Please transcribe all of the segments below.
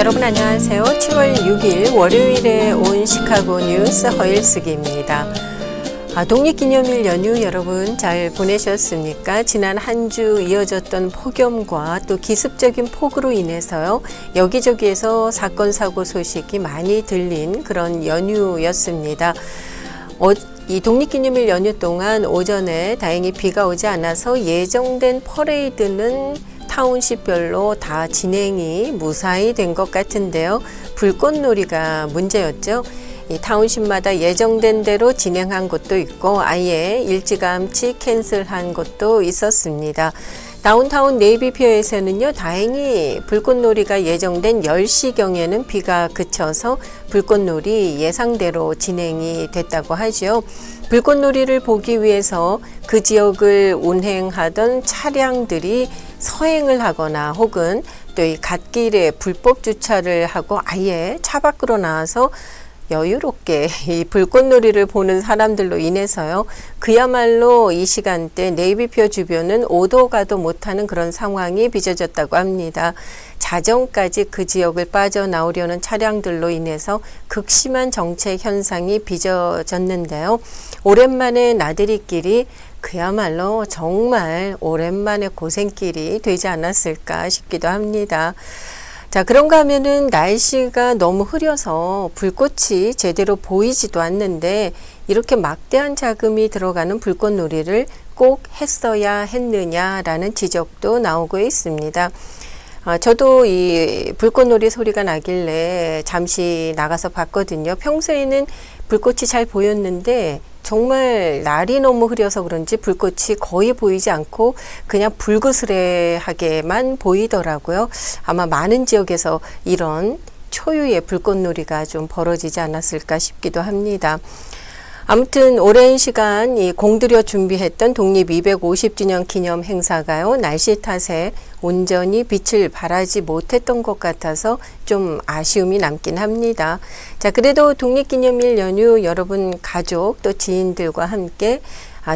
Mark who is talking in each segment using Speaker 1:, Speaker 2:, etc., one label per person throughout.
Speaker 1: 여러분 안녕하세요. 7월 6일 월요일에 온 시카고 뉴스 허일쓰기입니다. 독립기념일 연휴 여러분 잘 보내셨습니까? 지난 한 주 이어졌던 폭염과 또 기습적인 폭우로 인해서요. 여기저기에서 사건 사고 소식이 많이 들린 그런 연휴였습니다. 이 독립기념일 연휴 동안 오전에 다행히 비가 오지 않아서 예정된 퍼레이드는 타운십별로 다 진행이 무사히 된 것 같은데요. 불꽃놀이가 문제였죠. 이 타운십마다 예정된 대로 진행한 곳도 있고 아예 일찌감치 캔슬한 곳도 있었습니다. 다운타운 네이비피어에서는요, 다행히 불꽃놀이가 예정된 10시경에는 비가 그쳐서 불꽃놀이 예상대로 진행이 됐다고 하죠. 불꽃놀이를 보기 위해서 그 지역을 운행하던 차량들이 서행을 하거나 혹은 또 이 갓길에 불법 주차를 하고 아예 차 밖으로 나와서 여유롭게 이 불꽃놀이를 보는 사람들로 인해서요. 그야말로 이 시간대 네이비피어 주변은 오도 가도 못하는 그런 상황이 빚어졌다고 합니다. 자정까지 그 지역을 빠져나오려는 차량들로 인해서 극심한 정체 현상이 빚어졌는데요. 오랜만에 나들이길이 그야말로 정말 오랜만에 고생길이 되지 않았을까 싶기도 합니다. 자, 그런가 하면은 날씨가 너무 흐려서 불꽃이 제대로 보이지도 않는데 이렇게 막대한 자금이 들어가는 불꽃놀이를 꼭 했어야 했느냐라는 지적도 나오고 있습니다. 저도 이 불꽃놀이 소리가 나길래 잠시 나가서 봤거든요. 평소에는 불꽃이 잘 보였는데 정말 날이 너무 흐려서 그런지 불꽃이 거의 보이지 않고 그냥 불그스레하게만 보이더라고요. 아마 많은 지역에서 이런 초유의 불꽃놀이가 좀 벌어지지 않았을까 싶기도 합니다. 아무튼 오랜 시간 이 공들여 준비했던 독립 250주년 기념 행사가요. 날씨 탓에 온전히 빛을 발하지 못했던 것 같아서 좀 아쉬움이 남긴 합니다. 자, 그래도 독립기념일 연휴 여러분 가족 또 지인들과 함께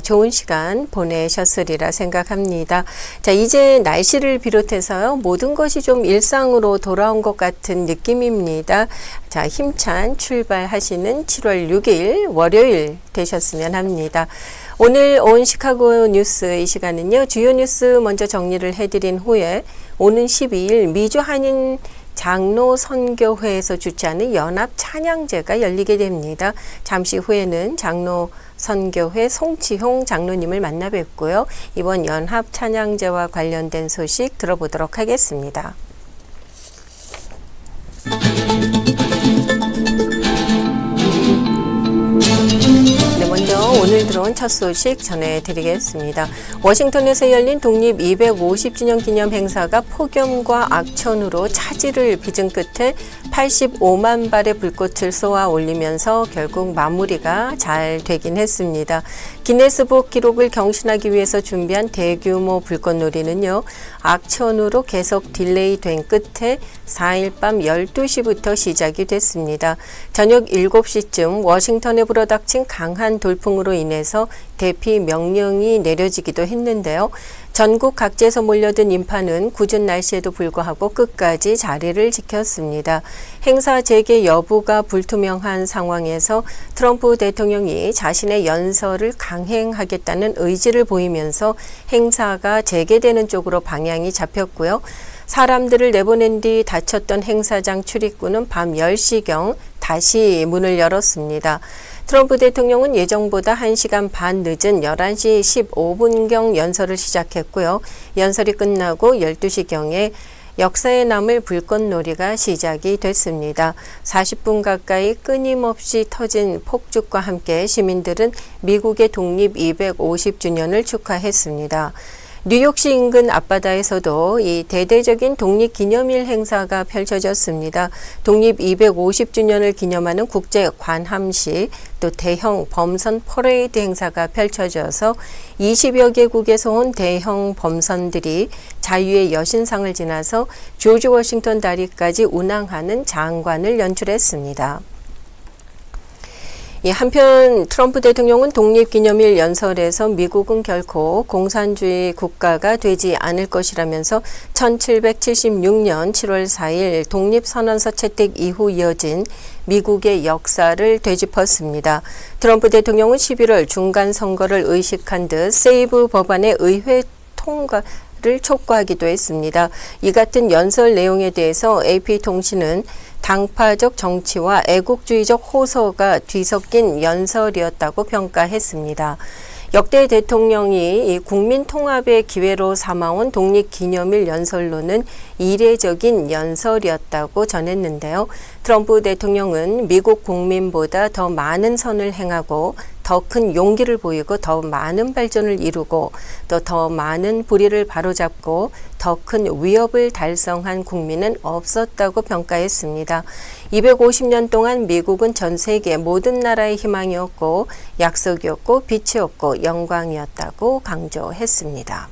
Speaker 1: 좋은 시간 보내셨으리라 생각합니다. 자, 이제 날씨를 비롯해서요. 모든 것이 좀 일상으로 돌아온 것 같은 느낌입니다. 자, 힘찬 출발하시는 7월 6일 월요일 되셨으면 합니다. 오늘 온 시카고 뉴스 이 시간은요. 주요 뉴스 먼저 정리를 해드린 후에 오는 12일 미주 한인 장로 선교회에서 주최하는 연합 찬양제가 열리게 됩니다. 잠시 후에는 장로 선교회 송치홍 장로님을 만나 뵙고요. 이번 연합 찬양제와 관련된 소식 들어보도록 하겠습니다. 먼저 오늘 들어온 첫 소식 전해드리겠습니다. 워싱턴에서 열린 독립 250주년 기념 행사가 폭염과 악천후로 차질을 빚은 끝에 85만 발의 불꽃을 쏘아 올리면서 결국 마무리가 잘 되긴 했습니다. 기네스북 기록을 경신하기 위해서 준비한 대규모 불꽃놀이는요. 악천후로 계속 딜레이 된 끝에 4일 밤 12시부터 시작이 됐습니다. 저녁 7시쯤 워싱턴에 불어닥친 강한 돌풍으로 인해서 대피 명령이 내려지기도 했는데요. 전국 각지에서 몰려든 인파는 궂은 날씨에도 불구하고 끝까지 자리를 지켰습니다. 행사 재개 여부가 불투명한 상황에서 트럼프 대통령이 자신의 연설을 강행하겠다는 의지를 보이면서 행사가 재개되는 쪽으로 방향이 잡혔고요. 사람들을 내보낸 뒤 닫혔던 행사장 출입구는 밤 10시경 다시 문을 열었습니다. 트럼프 대통령은 예정보다 1시간 반 늦은 11시 15분경 연설을 시작했고요. 연설이 끝나고 12시경에 역사에 남을 불꽃놀이가 시작이 됐습니다. 40분 가까이 끊임없이 터진 폭죽과 함께 시민들은 미국의 독립 250주년을 축하했습니다. 뉴욕시 인근 앞바다에서도 이 대대적인 독립기념일 행사가 펼쳐졌습니다. 독립 250주년을 기념하는 국제 관함식 또 대형 범선 퍼레이드 행사가 펼쳐져서 20여 개국에서 온 대형 범선들이 자유의 여신상을 지나서 조지 워싱턴 다리까지 운항하는 장관을 연출했습니다. 한편 트럼프 대통령은 독립기념일 연설에서 미국은 결코 공산주의 국가가 되지 않을 것이라면서 1776년 7월 4일 독립선언서 채택 이후 이어진 미국의 역사를 되짚었습니다. 트럼프 대통령은 11월 중간선거를 의식한 듯 세이브 법안의 의회 통과를 촉구하기도 했습니다. 이 같은 연설 내용에 대해서 AP통신은 당파적 정치와 애국주의적 호소가 뒤섞인 연설이었다고 평가했습니다. 역대 대통령이 이 국민 통합의 기회로 삼아온 독립기념일 연설로는 이례적인 연설이었다고 전했는데요. 트럼프 대통령은 미국 국민보다 더 많은 선을 행하고 더 큰 용기를 보이고 더 많은 발전을 이루고 또 더 많은 불의를 바로잡고 더 큰 위협을 달성한 국민은 없었다고 평가했습니다. 250년 동안 미국은 전 세계 모든 나라의 희망이었고 약속이었고 빛이었고 영광이었다고 강조했습니다.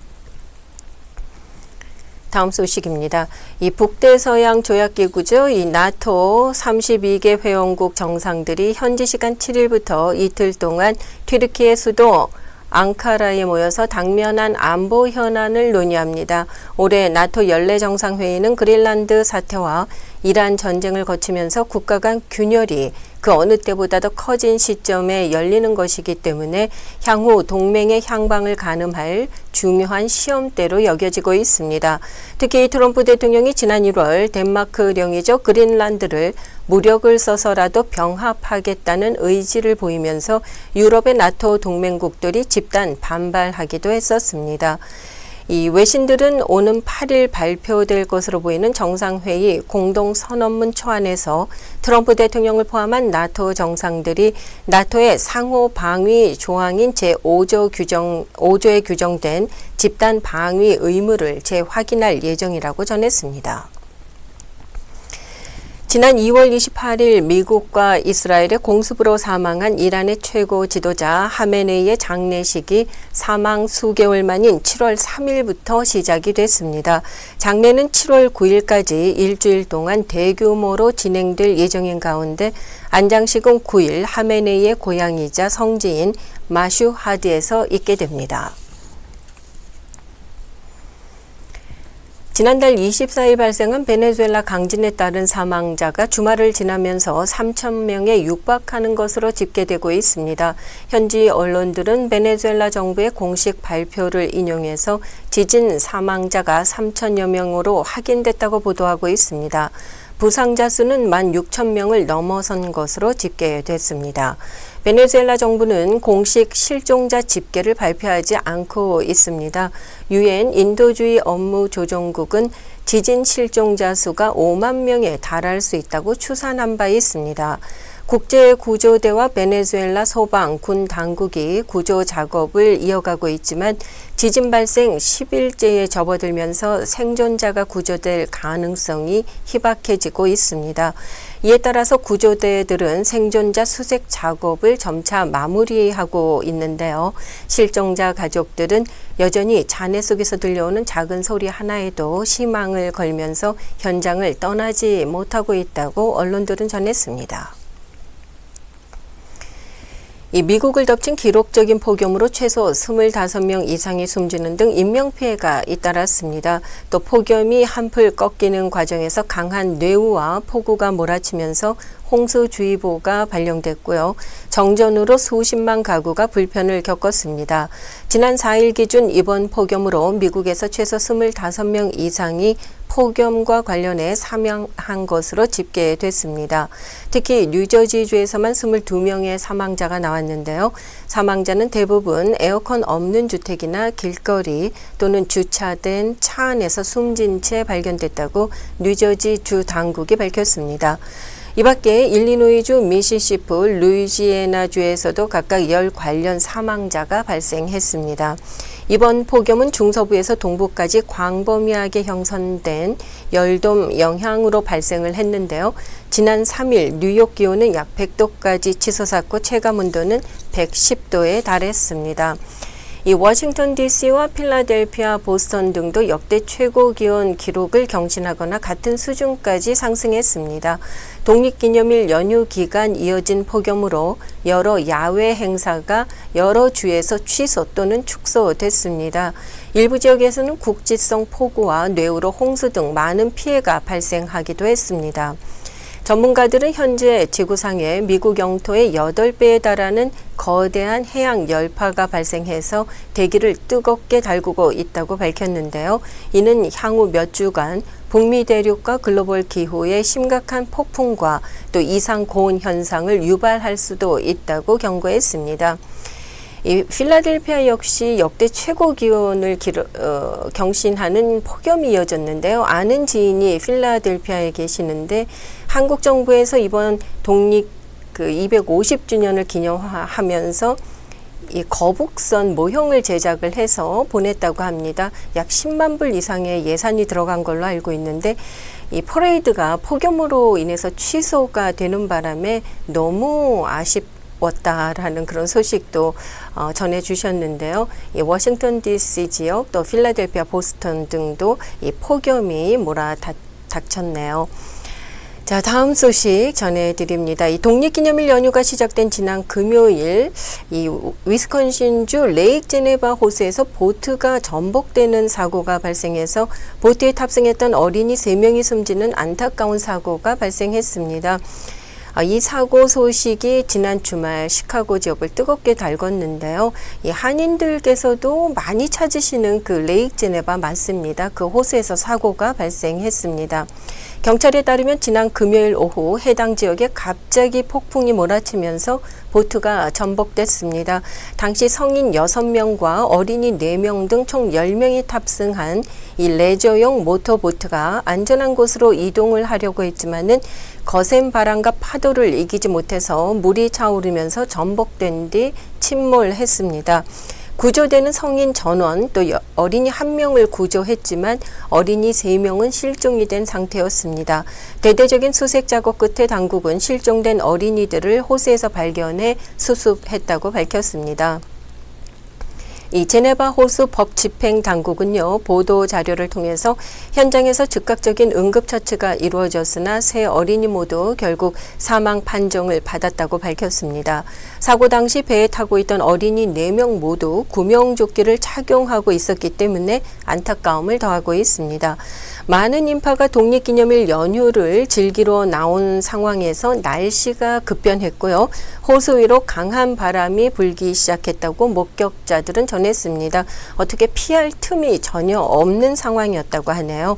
Speaker 1: 다음 소식입니다. 이 북대서양 조약기구죠. 이 나토 32개 회원국 정상들이 현지 시간 7일부터 이틀 동안 튀르키예 수도 앙카라에 모여서 당면한 안보 현안을 논의합니다. 올해 나토 연례 정상회의는 그린란드 사태와 이란 전쟁을 거치면서 국가 간 균열이 그 어느 때보다도 커진 시점에 열리는 것이기 때문에 향후 동맹의 향방을 가늠할 중요한 시험대로 여겨지고 있습니다. 특히 트럼프 대통령이 지난 1월 덴마크령이죠. 그린란드를 무력을 써서라도 병합하겠다는 의지를 보이면서 유럽의 나토 동맹국들이 집단 반발하기도 했었습니다. 이 외신들은 오는 8일 발표될 것으로 보이는 정상회의 공동선언문 초안에서 트럼프 대통령을 포함한 나토 정상들이 나토의 상호 방위 조항인 제5조에 규정된 집단 방위 의무를 재확인할 예정이라고 전했습니다. 지난 2월 28일 미국과 이스라엘의 공습으로 사망한 이란의 최고 지도자 하메네이의 장례식이 사망 수개월 만인 7월 3일부터 시작이 됐습니다. 장례는 7월 9일까지 일주일 동안 대규모로 진행될 예정인 가운데 안장식은 9일 하메네이의 고향이자 성지인 마슈하드에서 있게 됩니다. 지난달 24일 발생한 베네수엘라 강진에 따른 사망자가 주말을 지나면서 3,000명에 육박하는 것으로 집계되고 있습니다. 현지 언론들은 베네수엘라 정부의 공식 발표를 인용해서 지진 사망자가 3,000여 명으로 확인됐다고 보도하고 있습니다. 부상자 수는 16,000명을 넘어선 것으로 집계됐습니다. 베네수엘라 정부는 공식 실종자 집계를 발표하지 않고 있습니다. 유엔 인도주의 업무 조정국은 지진 실종자 수가 5만 명에 달할 수 있다고 추산한 바 있습니다. 국제구조대와 베네수엘라 소방, 군 당국이 구조 작업을 이어가고 있지만 지진 발생 10일째에 접어들면서 생존자가 구조될 가능성이 희박해지고 있습니다. 이에 따라서 구조대들은 생존자 수색 작업을 점차 마무리하고 있는데요. 실종자 가족들은 여전히 잔해 속에서 들려오는 작은 소리 하나에도 희망을 걸면서 현장을 떠나지 못하고 있다고 언론들은 전했습니다. 이 미국을 덮친 기록적인 폭염으로 최소 25명 이상이 숨지는 등 인명피해가 잇따랐습니다. 또 폭염이 한풀 꺾이는 과정에서 강한 뇌우와 폭우가 몰아치면서 홍수주의보가 발령됐고요. 정전으로 수십만 가구가 불편을 겪었습니다. 지난 4일 기준 이번 폭염으로 미국에서 최소 25명 이상이 폭염과 관련해 사망한 것으로 집계됐습니다. 특히 뉴저지주에서만 22명의 사망자가 나왔는데요. 사망자는 대부분 에어컨 없는 주택이나 길거리 또는 주차된 차 안에서 숨진 채 발견됐다고 뉴저지 주 당국이 밝혔습니다. 이 밖에 일리노이주, 미시시피, 루이지애나주에서도 각각 열 관련 사망자가 발생했습니다. 이번 폭염은 중서부에서 동부까지 광범위하게 형성된 열돔 영향으로 발생을 했는데요. 지난 3일 뉴욕 기온은 약 100도까지 치솟았고 체감온도는 110도에 달했습니다. 이 워싱턴 DC와 필라델피아, 보스턴 등도 역대 최고 기온 기록을 경신하거나 같은 수준까지 상승했습니다. 독립기념일 연휴 기간 이어진 폭염으로 여러 야외 행사가 여러 주에서 취소 또는 축소됐습니다. 일부 지역에서는 국지성 폭우와 뇌우로 홍수 등 많은 피해가 발생하기도 했습니다. 전문가들은 현재 지구상에 미국 영토의 8배에 달하는 거대한 해양 열파가 발생해서 대기를 뜨겁게 달구고 있다고 밝혔는데요. 이는 향후 몇 주간 북미 대륙과 글로벌 기후의 심각한 폭풍과 또 이상 고온 현상을 유발할 수도 있다고 경고했습니다. 이 필라델피아 역시 역대 최고 기온을 경신하는 폭염이 이어졌는데요. 아는 지인이 필라델피아에 계시는데 한국 정부에서 이번 독립 250주년을 기념하면서 이 거북선 모형을 제작을 해서 보냈다고 합니다. 약 10만 불 이상의 예산이 들어간 걸로 알고 있는데 이 퍼레이드가 폭염으로 인해서 취소가 되는 바람에 너무 아쉽다라는 그런 소식도 전해주셨는데요. 이 워싱턴 DC 지역 또 필라델피아, 보스턴 등도 이 폭염이 몰아닥쳤네요. 자, 다음 소식 전해드립니다. 이 독립기념일 연휴가 시작된 지난 금요일 이 위스콘신주 레이크 제네바 호수에서 보트가 전복되는 사고가 발생해서 보트에 탑승했던 어린이 3명이 숨지는 안타까운 사고가 발생했습니다. 이 사고 소식이 지난 주말 시카고 지역을 뜨겁게 달궜는데요. 이 한인들께서도 많이 찾으시는 그 레이크 제네바 맞습니다. 그 호수에서 사고가 발생했습니다. 경찰에 따르면 지난 금요일 오후 해당 지역에 갑자기 폭풍이 몰아치면서 보트가 전복됐습니다. 당시 성인 6명과 어린이 4명 등 총 10명이 탑승한 이 레저용 모터보트가 안전한 곳으로 이동을 하려고 했지만은 거센 바람과 파도를 이기지 못해서 물이 차오르면서 전복된 뒤 침몰했습니다. 구조되는 성인 전원 또 어린이 1명을 구조했지만 어린이 3명은 실종이 된 상태였습니다. 대대적인 수색 작업 끝에 당국은 실종된 어린이들을 호수에서 발견해 수습했다고 밝혔습니다. 이 제네바 호수 법 집행 당국은요, 보도 자료를 통해서 현장에서 즉각적인 응급처치가 이루어졌으나 세 어린이 모두 결국 사망 판정을 받았다고 밝혔습니다. 사고 당시 배에 타고 있던 어린이 4명 모두 구명조끼를 착용하고 있었기 때문에 안타까움을 더하고 있습니다. 많은 인파가 독립기념일 연휴를 즐기러 나온 상황에서 날씨가 급변했고요. 호수 위로 강한 바람이 불기 시작했다고 목격자들은 전했습니다. 어떻게 피할 틈이 전혀 없는 상황이었다고 하네요.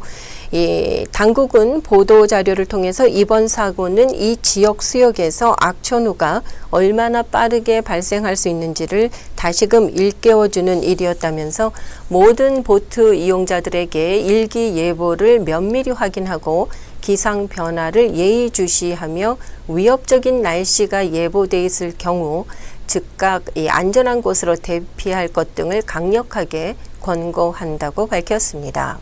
Speaker 1: 이 당국은 보도 자료를 통해서 이번 사고는 이 지역 수역에서 악천후가 얼마나 빠르게 발생할 수 있는지를 다시금 일깨워주는 일이었다면서 모든 보트 이용자들에게 일기예보를 면밀히 확인하고 기상 변화를 예의주시하며 위협적인 날씨가 예보돼 있을 경우 즉각 안전한 곳으로 대피할 것 등을 강력하게 권고한다고 밝혔습니다.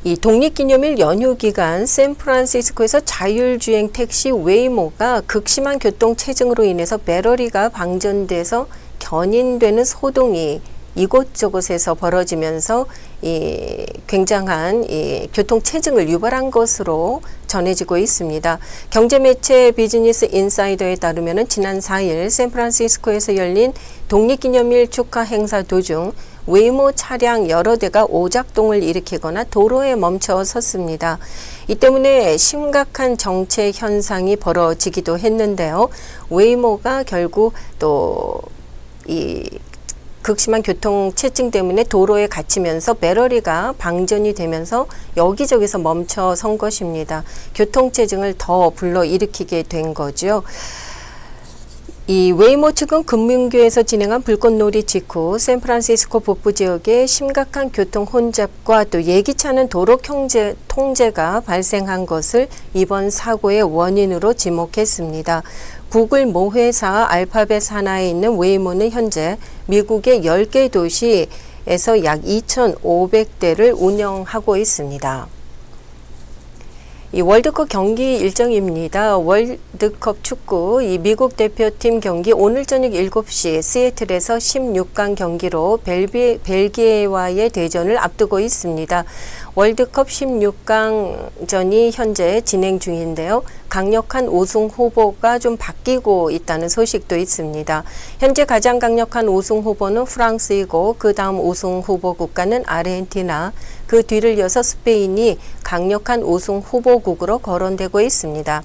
Speaker 1: 이 독립기념일 연휴 기간 샌프란시스코에서 자율주행 택시 웨이모가 극심한 교통체증으로 인해서 배터리가 방전돼서 견인되는 소동이 이곳저곳에서 벌어지면서 이 굉장한 이 교통체증을 유발한 것으로 전해지고 있습니다. 경제매체 비즈니스 인사이더에 따르면 지난 4일 샌프란시스코에서 열린 독립기념일 축하 행사 도중 웨이모 차량 여러 대가 오작동을 일으키거나 도로에 멈춰 섰습니다. 이 때문에 심각한 정체 현상이 벌어지기도 했는데요. 웨이모가 결국 또 이 극심한 교통체증 때문에 도로에 갇히면서 배터리가 방전이 되면서 여기저기서 멈춰 선 것입니다. 교통체증을 더 불러일으키게 된 거죠. 이 웨이모 측은 금융교에서 진행한 불꽃놀이 직후 샌프란시스코 북부 지역에 심각한 교통 혼잡과 또 예기치 않은 도로 통제가 발생한 것을 이번 사고의 원인으로 지목했습니다. 구글 모회사 알파벳 산하에 있는 웨이모는 현재 미국의 10개 도시에서 약 2,500대를 운영하고 있습니다. 이 월드컵 경기 일정입니다. 월드컵 축구 이 미국 대표팀 경기 오늘 저녁 7시 시애틀에서 16강 경기로 벨기에와의 대전을 앞두고 있습니다. 월드컵 16강전이 현재 진행 중인데요. 강력한 우승 후보가 좀 바뀌고 있다는 소식도 있습니다. 현재 가장 강력한 우승 후보는 프랑스이고 그 다음 우승 후보 국가는 아르헨티나, 그 뒤를 이어서 스페인이 강력한 우승 후보국으로 거론되고 있습니다.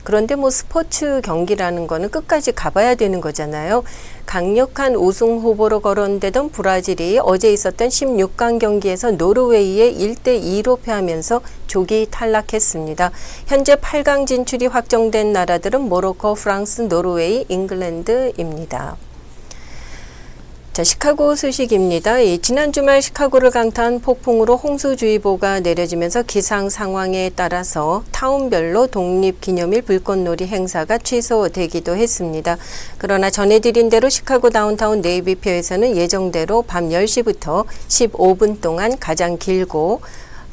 Speaker 1: 그런데 스포츠 경기라는 거는 끝까지 가봐야 되는 거잖아요. 강력한 우승 후보로 거론되던 브라질이 어제 있었던 16강 경기에서 노르웨이에 1대2로 패하면서 조기 탈락했습니다. 현재 8강 진출이 확정된 나라들은 모로코, 프랑스, 노르웨이, 잉글랜드입니다. 자, 시카고 소식입니다. 지난 주말 시카고를 강타한 폭풍으로 홍수주의보가 내려지면서 기상 상황에 따라서 타운별로 독립기념일 불꽃놀이 행사가 취소되기도 했습니다. 그러나 전해드린 대로 시카고 다운타운 네이비표에서는 예정대로 밤 10시부터 15분 동안 가장 길고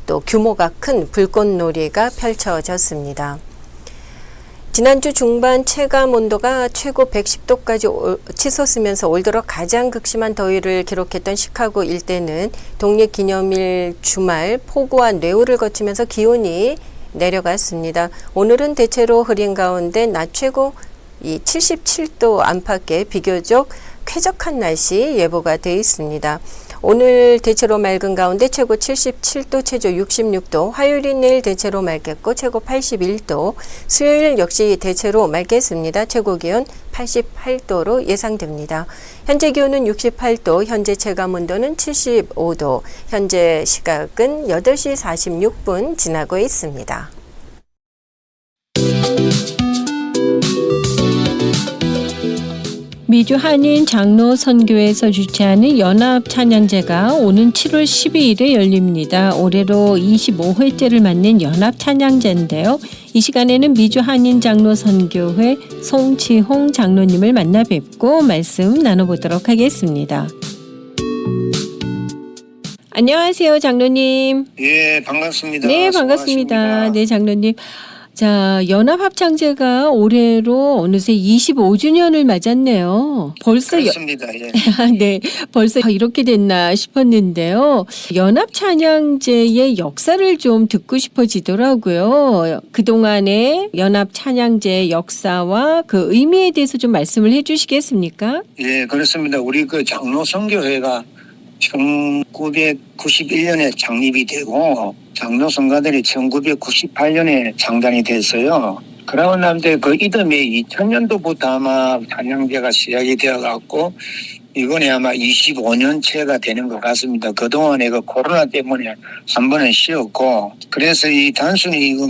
Speaker 1: 또 규모가 큰 불꽃놀이가 펼쳐졌습니다. 지난주 중반 체감 온도가 최고 110도까지 치솟으면서 올 들어 가장 극심한 더위를 기록했던 시카고 일대는 독립기념일 주말 폭우와 뇌우를 거치면서 기온이 내려갔습니다. 오늘은 대체로 흐린 가운데 낮 최고 77도 안팎의 비교적 쾌적한 날씨 예보가 되어 있습니다. 오늘 대체로 맑은 가운데 최고 77도, 최저 66도, 화요일인 내일 대체로 맑겠고 최고 81도, 수요일 역시 대체로 맑겠습니다. 최고 기온 88도로 예상됩니다. 현재 기온은 68도, 현재 체감 온도는 75도, 현재 시각은 8시 46분 지나고 있습니다.
Speaker 2: 미주 한인 장로 선교회에서 주최하는 연합 찬양제가 오는 7월 12일에 열립니다. 올해로 25회째를 맞는 연합 찬양제인데요. 이 시간에는 미주 한인 장로 선교회 송치홍 장로님을 만나 뵙고 말씀 나눠보도록 하겠습니다. 안녕하세요, 장로님.
Speaker 3: 예, 반갑습니다.
Speaker 2: 네, 반갑습니다. 네, 장로님. 자, 연합합창제가 올해로 어느새 25주년을 맞았네요. 벌써
Speaker 3: 그렇습니다. 예.
Speaker 2: 네, 벌써 이렇게 됐나 싶었는데요. 연합찬양제의 역사를 좀 듣고 싶어지더라고요. 그동안의 연합찬양제 역사와 그 의미에 대해서 좀 말씀을 해 주시겠습니까?
Speaker 3: 예, 그렇습니다. 우리 그 장로 선교회가 1991년에 창립이 되고 장로 성가들이 1998년에 창단이 됐어요. 그러고 난데 그 이듬해 2000년도부터 아마 찬양제가 시작이 되어갖고 이번에 아마 25년째가 되는 것 같습니다. 그동안에 그 코로나 때문에 한 번은 쉬었고, 그래서 이 단순히 이거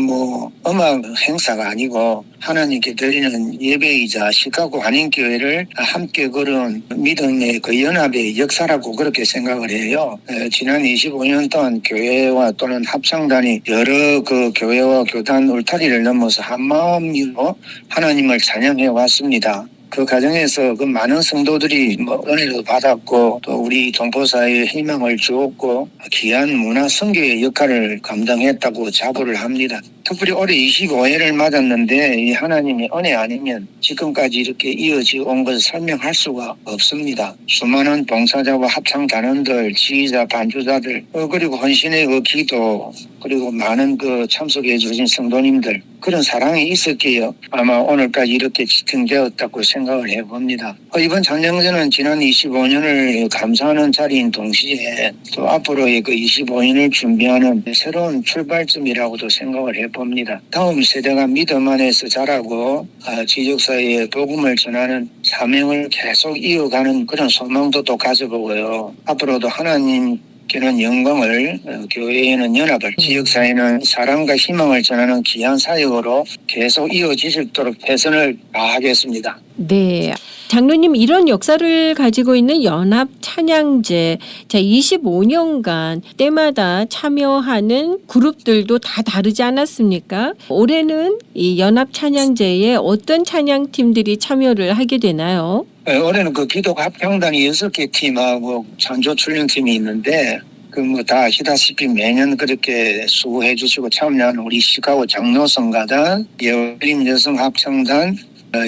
Speaker 3: 음악 행사가 아니고 하나님께 드리는 예배이자 시카고 한인교회를 함께 걸은 믿음의 그 연합의 역사라고 그렇게 생각을 해요. 지난 25년 동안 교회와 또는 합창단이 여러 그 교회와 교단 울타리를 넘어서 한마음으로 하나님을 찬양해 왔습니다. 그 과정에서 그 많은 성도들이 은혜도 받았고 또 우리 동포사회에 희망을 주었고 귀한 문화 선교의 역할을 감당했다고 자부를 합니다. 특별히 올해 25회를 맞았는데 이 하나님의 은혜 아니면 지금까지 이렇게 이어져 온 것을 설명할 수가 없습니다. 수많은 봉사자와 합창단원들, 지휘자, 반주자들, 그리고 헌신의 그 기도, 그리고 많은 그 참석해 주신 성도님들, 그런 사랑이 있었기에 아마 오늘까지 이렇게 지탱되었다고 생각을 해봅니다. 이번 찬양제는 지난 25년을 감사하는 자리인 동시에 또 앞으로의 그 25년을 준비하는 새로운 출발점이라고도 생각을 해봅니다. 다음 세대가 믿음 안에서 자라고 지역사회에 복음을 전하는 사명을 계속 이어가는 그런 소망도 또 가져보고요. 앞으로도 하나님 는 영광을, 교회에는 연합을, 지역사회는 사랑과 희망을 전하는 귀한 사역으로 계속 이어질 수 있도록 최선을 다하겠습니다.
Speaker 2: 네. 장로님, 이런 역사를 가지고 있는 연합 찬양제, 자, 25년간 때마다 참여하는 그룹들도 다 다르지 않았습니까? 올해는 이 연합 찬양제에 어떤 찬양팀들이 참여를 하게 되나요?
Speaker 3: 올해는 그 기독 합창단이 6개 팀하고 찬조 출연팀이 있는데 그 뭐 다 아시다시피 매년 그렇게 수고해 주시고 참여하는 우리 시카고 장로성가단, 예울림 여성합창단,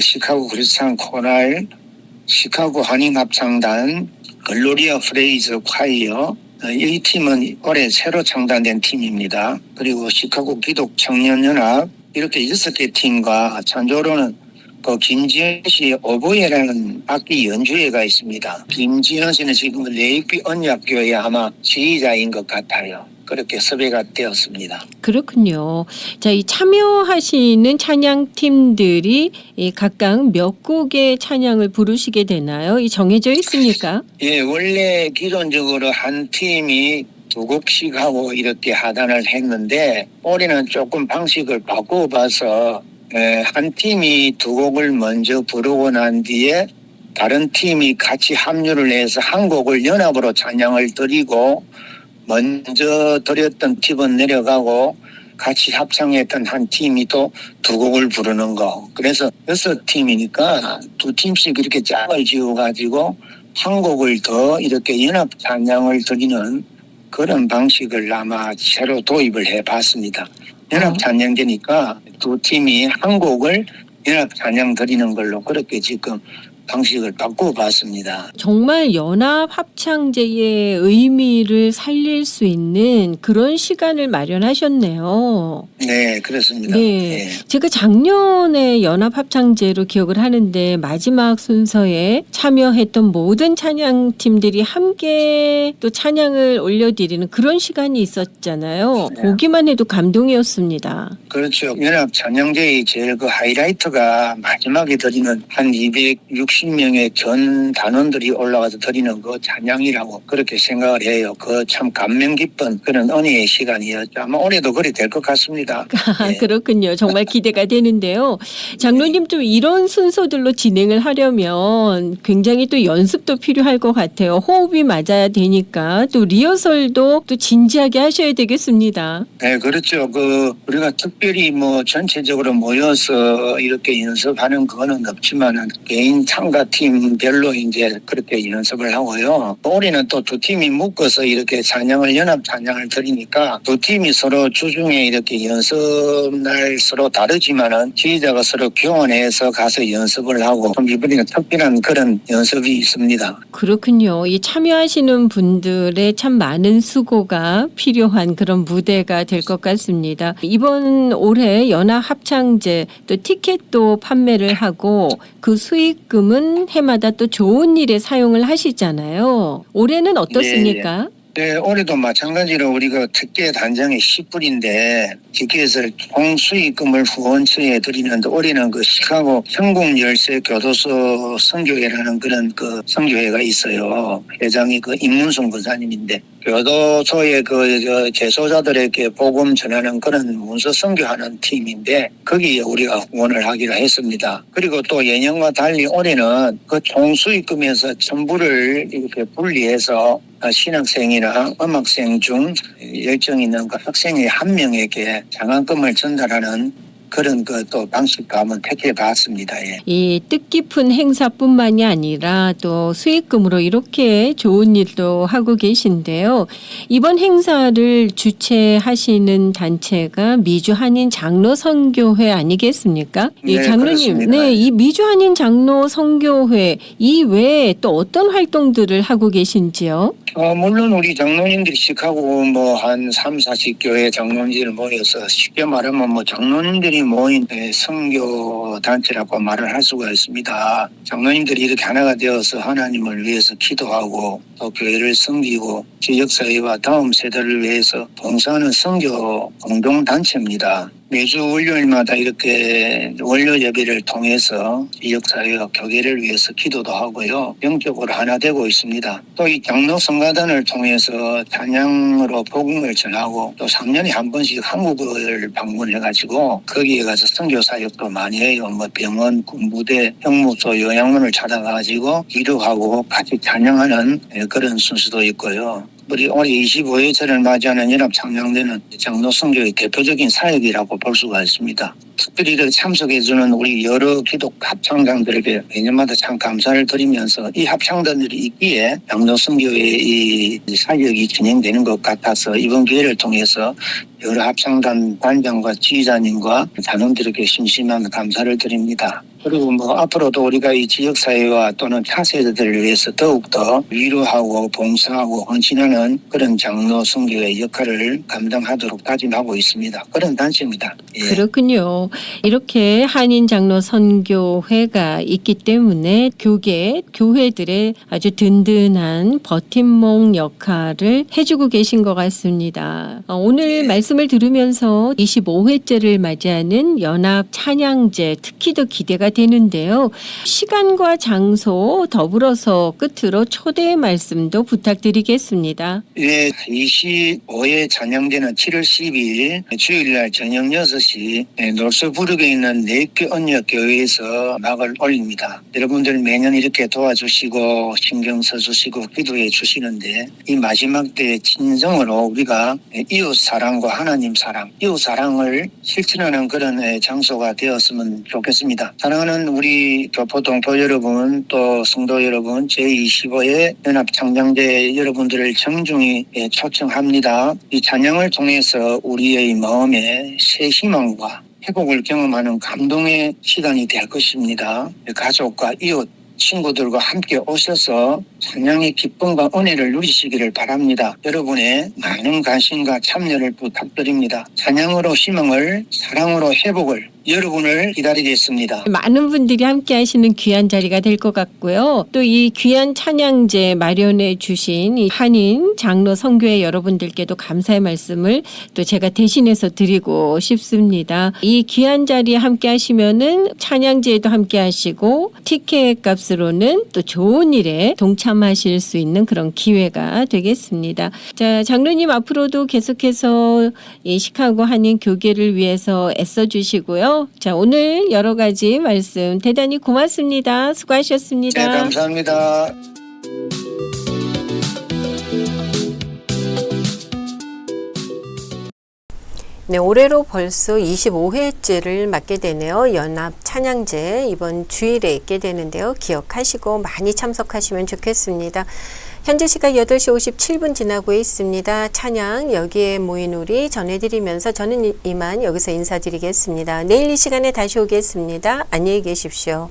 Speaker 3: 시카고 크리스찬 코랄, 시카고 한인합창단, 글로리아 프레이즈 콰이어, 이 팀은 올해 새로 창단된 팀입니다. 그리고 시카고 기독 청년연합 이렇게 6개 팀과 찬조로는 그 김지현 씨 오보예라는 악기 연주회가 있습니다. 김지현 씨는 지금 레이비 언약교회 아마 지휘자인 것 같아요. 그렇게 섭외가 되었습니다.
Speaker 2: 그렇군요. 자, 이 참여하시는 찬양팀들이 이 각각 몇 곡의 찬양을 부르시게 되나요? 이 정해져 있습니까?
Speaker 3: 예, 원래 기존적으로 한 팀이 2곡씩 하고 이렇게 하단을 했는데 올해는 조금 방식을 바꿔봐서 한 팀이 2곡을 먼저 부르고 난 뒤에 다른 팀이 같이 합류를 해서 한 곡을 연합으로 찬양을 드리고 먼저 드렸던 팀은 내려가고 같이 합창했던 한 팀이 또 2곡을 부르는 거. 그래서 6팀이니까 2팀씩 이렇게 짝을 지어가지고 한 곡을 더 이렇게 연합 찬양을 드리는 그런 방식을 아마 새로 도입을 해봤습니다. 연합 찬양되니까 2팀이 한 곡을 연합 찬양 드리는 걸로 그렇게 지금 방식을 바꿔봤습니다.
Speaker 2: 정말 연합 합창제의 의미를 살릴 수 있는 그런 시간을 마련하셨네요.
Speaker 3: 네, 그렇습니다.
Speaker 2: 네. 제가 작년에 연합 합창제로 기억을 하는데 마지막 순서에 참여했던 모든 찬양팀들이 함께 또 찬양을 올려드리는 그런 시간이 있었잖아요.
Speaker 3: 네.
Speaker 2: 보기만 해도 감동이었습니다.
Speaker 3: 그렇죠. 연합 찬양제의 제일 그 하이라이트가 마지막에 드리는 한 260명의 전 단원들이 올라가서 드리는 그 찬양이라고 그렇게 생각을 해요. 그 참 감명 깊은 그런 은혜의 시간이었죠. 아마 올해도 그리 될 것 같습니다. 네.
Speaker 2: 그렇군요. 정말 기대가 되는데요. 장로님 좀 이런 순서들로 진행을 하려면 굉장히 또 연습도 필요할 것 같아요. 호흡이 맞아야 되니까 또 리허설도 또 진지하게 하셔야 되겠습니다.
Speaker 3: 네, 그렇죠. 우리가 특별히 뭐 전체적으로 모여서 이렇게 연습하는 그거는 없지만은 개인 참가팀별로 이제 그렇게 연습을 하고요. 올해는 또 2팀이 묶어서 이렇게 찬양을 연합 찬양을 드리니까 2팀이 서로 주중에 이렇게 연습날 서로 다르지만은 지휘자가 서로 교환해서 가서 연습을 하고 이번에는 특별한 그런 연습이 있습니다.
Speaker 2: 그렇군요. 이 참여하시는 분들의 참 많은 수고가 필요한 그런 무대가 될 것 같습니다. 이번 올해 연합 합창제 또 티켓도 판매를 하고 그 수익금은 해마다 또 좋은 일에 사용을 하시잖아요. 올해는 어떻습니까?
Speaker 3: 네, 올해도 마찬가지로 우리가 특계 단장의 10불인데 티켓을 총 수익금을 후원처에 드리는데 올해는 그 시카고 성공 열쇠 교도소 선교회라는 그런 그 선교회가 있어요. 회장이 그 임문성 권사님인데 교도소의 그 재소자들에게 복음 전하는 그런 문서 선교하는 팀인데 거기에 우리가 후원을 하기로 했습니다. 그리고 또 예년과 달리 올해는 그 총 수익금에서 전부를 이렇게 분리해서 신학생이나 음악생 중 열정 있는 그 학생의 한 명에게 장학금을 전달하는 그런 그 또 방식도 한번 택해봤습니다. 예.
Speaker 2: 이 뜻깊은 행사뿐만이 아니라 또 수익금으로 이렇게 좋은 일도 하고 계신데요. 이번 행사를 주최하시는 단체가 미주한인 장로선교회 아니겠습니까?
Speaker 3: 네,
Speaker 2: 장로님,
Speaker 3: 그렇습니다.
Speaker 2: 네, 이 미주한인 장로선교회 이 외에 또 어떤 활동들을 하고 계신지요?
Speaker 3: 물론 우리 장로님들이 시카고 뭐 한 3, 40교회 장로님들 모여서 쉽게 말하면 뭐 장로님들이 모인 선교 단체라고 말을 할 수가 있습니다. 장로님들이 이렇게 하나가 되어서 하나님을 위해서 기도하고 또 교회를 섬기고 지역사회와 다음 세대를 위해서 봉사하는 선교 공동단체입니다. 매주 월요일마다 이렇게 월요 예배를 통해서 지역사회와 교회를 위해서 기도도 하고요. 영적으로 하나 되고 있습니다. 또 이 장로 성가단을 통해서 찬양으로 복음을 전하고 또 3년에 한 번씩 한국을 방문해가지고 거기에 가서 선교 사역도 많이 해요. 뭐 병원, 군부대, 형무소, 요양원을 찾아가가지고 기도하고 같이 찬양하는 그런 순서도 있고요. 우리 올해 25회째를 맞이하는 연합창량대는 장로 선교의 대표적인 사역이라고 볼 수가 있습니다. 특별히 참석해주는 우리 여러 기독 합창단들에게 매년마다 참 감사를 드리면서 이 합창단들이 있기에 장로 선교의 이 사역이 진행되는 것 같아서 이번 기회를 통해서 여러 합창단 단장과 지휘자님과 단원들에게 심심한 감사를 드립니다. 그리고 앞으로도 우리가 이 지역사회와 또는 차세대들을 위해서 더욱더 위로하고 봉사하고 헌신하는 그런 장로 선교의 역할을 감당하도록 다짐하고 있습니다. 그런 단체입니다. 예.
Speaker 2: 그렇군요. 이렇게 한인 장로 선교회가 있기 때문에 교회들의 아주 든든한 버팀목 역할을 해주고 계신 것 같습니다. 오늘 말씀을 들으면서 25회째를 맞이하는 연합 찬양제 특히 더 기대가 되는데요. 시간과 장소 더불어서 끝으로 초대 말씀도 부탁드리겠습니다.
Speaker 3: 예, 25회 찬양제는 7월 12일 주일날 저녁 6시 놀서부르에 있는 내교 언역교회에서 막을 올립니다. 여러분들 매년 이렇게 도와주시고 신경 써주시고 기도해 주시는데 이 마지막 때 진정으로 우리가 이웃 사랑과 하나님 사랑, 이웃 사랑을 실천하는 그런 장소가 되었으면 좋겠습니다. 사랑하는 우리 교포 동포 여러분 또 성도 여러분 제25회 연합창량제 여러분들을 정중히 초청합니다. 이 찬양을 통해서 우리의 마음에 새 희망과 회복을 경험하는 감동의 시간이 될 것입니다. 가족과 이웃 친구들과 함께 오셔서 찬양의 기쁨과 은혜를 누리시기를 바랍니다. 여러분의 많은 관심과 참여를 부탁드립니다. 찬양으로 희망을, 사랑으로 회복을 여러분을 기다리겠습니다.
Speaker 2: 많은 분들이 함께 하시는 귀한 자리가 될 것 같고요. 또 이 귀한 찬양제 마련해 주신 이 한인 장로 선교회 여러분들께도 감사의 말씀을 또 제가 대신해서 드리고 싶습니다. 이 귀한 자리에 함께 하시면은 찬양제에도 함께 하시고 티켓 값으로는 또 좋은 일에 동참하실 수 있는 그런 기회가 되겠습니다. 자, 장로님 앞으로도 계속해서 이 시카고 한인 교계를 위해서 애써 주시고요. 자, 오늘 여러 가지 말씀 대단히 고맙습니다. 수고하셨습니다.
Speaker 3: 네, 감사합니다.
Speaker 1: 네, 올해로 벌써 25회째를 맞게 되네요. 연합 찬양제 이번 주일에 있게 되는데요. 기억하시고 많이 참석하시면 좋겠습니다. 현재 시각 8시 57분 지나고 있습니다. 찬양 여기에 모인 우리 전해드리면서 저는 이만 여기서 인사드리겠습니다. 내일 이 시간에 다시 오겠습니다. 안녕히 계십시오.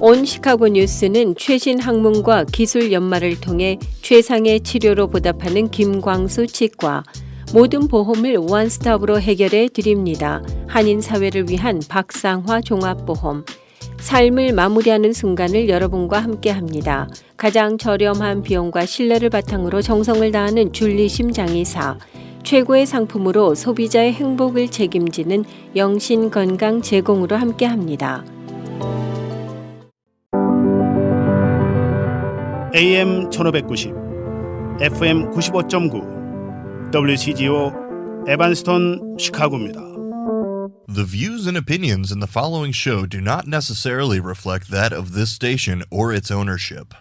Speaker 1: 온 시카고 뉴스는 최신 학문과 기술 연마를 통해 최상의 치료로 보답하는 김광수 치과,
Speaker 2: 모든 보험을 원스톱으로 해결해 드립니다. 한인 사회를 위한 박상화 종합보험. 삶을 마무리하는 순간을 여러분과 함께합니다. 가장 저렴한 비용과 신뢰를 바탕으로 정성을 다하는 줄리심 장의사. 최고의 상품으로 소비자의 행복을 책임지는 영신 건강 제공으로 함께합니다.
Speaker 4: AM 1590, FM 95.9, WCGO 에반스톤 시카고입니다.
Speaker 5: The views and opinions in the following show do not necessarily reflect that of this station or its ownership.